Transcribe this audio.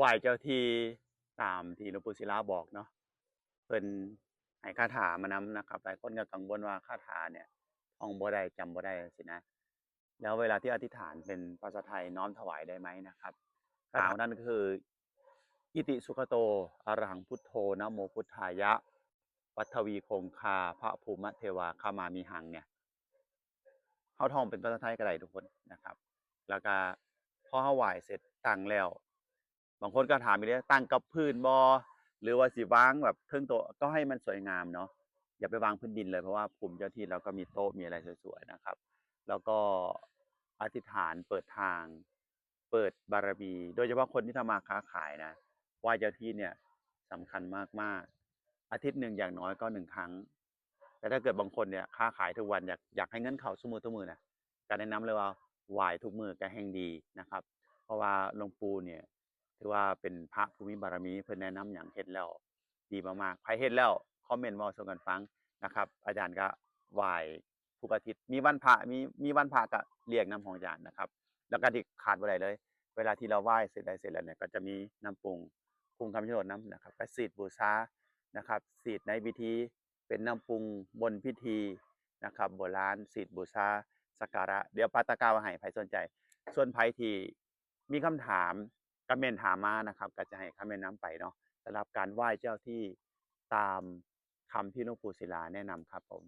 ไหว้เจ้าที่ตามที่หลวงปู่ศิลาบอกเนาะเพิ่นให้คาถามานำนะครับหลายคนก็กังวลว่าคาถาเนี่ยท่องบ่ได้จำบ่ได้จังซี้นะแล้วเวลาที่อธิษฐานเป็นภาษาไทยน้อมถวายได้ไหมนะครับคาถานั้นก็คืออิติสุขโตอะระหังพุทโธนะโมพุทธายะปัทวีคงคาพระภูมิเทวาขามามิหังเนี่ยเฮาท่องเป็นภาษาไทยก็ได้ทุกคนนะครับแล้วก็พอเฮาไหว้เสร็จตั้งแล้ว บางคนก็ถามอีกเด้ตั้งกับพื้นบ่หรือว่าสิวางแบบเทิงโต๊ะก็ให้มันสวยงามเนาะอย่าไปวางพื้นดินเลยเพราะว่าภูมิเจ้าที่เราก็มีโต๊ะมีอะไรสวยๆนะครับแล้วก็อธิษฐานเปิดทางเปิดบารมีโดยเฉพาะคนที่ทำมาค้าขายนะไหว้เจ้าที่เนี่ยสำคัญมากๆอาทิตย์หนึ่งอย่างน้อยก็1ครั้งแต่ถ้าเกิดบางคนเนี่ยค้าขายทุกวันอยากให้เงินเข้าซุมื้อๆน่ะก็แนะนำเลยว่าไหว้ทุกมื้อก็แฮ่งดีนะครับเพราะว่าหลวงปู่เนี่ย ถือว่าเป็นพระภูมิบารมีเพิ่นแนะนำหยังเฮ็ดแล้วดีมากๆใครเฮ็ดแล้วคอมเมนต์เว้าสู่กันฟังนะครับอาจารย์ก็ไหว้ทุกอาทิตย์มีวันพระมีวันพระก็เรียกนำของอาจารย์นะครับแล้วก็ที่ขาดบ่ได้เลยเวลาที่เราไหว้เสร็จแล้วเนี่ยก็จะมีน้ำปรุงปรุงคำชะโนดนำนะครับไปสีดบูชานะครับสีดในพิธีเป็นน้ำปรุงบนพิธีนะครับโบราณสีดบูชาสักการะเดี๋ยวปาตะกร้าไว้ให้ไผสนใจส่วนไผที่มีคำถาม ก็เมนถามมานะครับก็จะให้คำแนะนำไปเนาะสำหรับการไหว้เจ้าที่ตามคำที่หลวงปู่ศิลาแนะนำครับผม